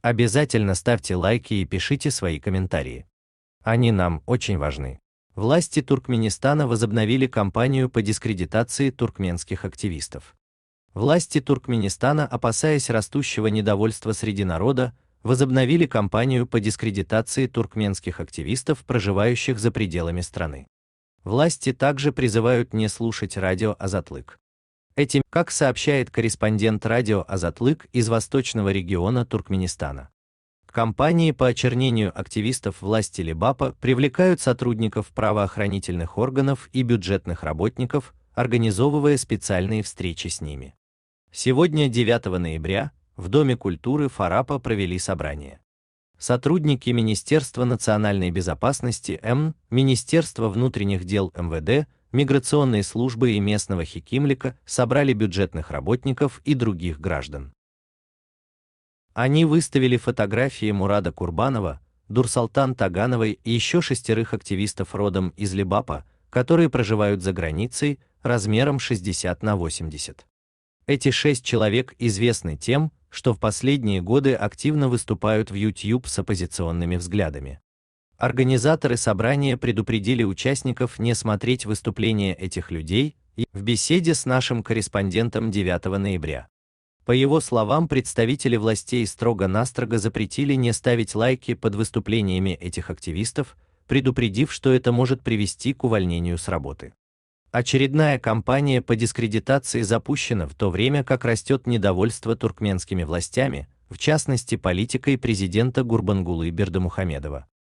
Обязательно ставьте лайки и пишите свои комментарии. Они нам очень важны. Власти Туркменистана возобновили кампанию по дискредитации туркменских активистов. Власти Туркменистана, опасаясь растущего недовольства среди народа, возобновили кампанию по дискредитации туркменских активистов, проживающих за пределами страны. Власти также призывают не слушать радио Азатлык. Этим, как сообщает корреспондент радио Азатлык из восточного региона Туркменистана, кампании по очернению активистов власти Либапа привлекают сотрудников правоохранительных органов и бюджетных работников, организовывая специальные встречи с ними. Сегодня, 9 ноября, в Доме культуры Фарапа провели собрание. Сотрудники Министерства национальной безопасности Министерства внутренних дел МВД, миграционной службы и местного хикимлика собрали бюджетных работников и других граждан. Они выставили фотографии Мурада Курбанова, Дурсалтан Тагановой и еще 6 активистов родом из Либапа, которые проживают за границей, размером 60 на 80. Эти 6 человек известны тем, что в последние годы активно выступают в YouTube с оппозиционными взглядами. Организаторы собрания предупредили участников не смотреть выступления этих людей и в беседе с нашим корреспондентом 9 ноября. По его словам, представители властей строго-настрого запретили не ставить лайки под выступлениями этих активистов, предупредив, что это может привести к увольнению с работы. Очередная кампания по дискредитации запущена в то время, как растет недовольство туркменскими властями, в частности политикой президента Гурбангулы Бердымухамедова.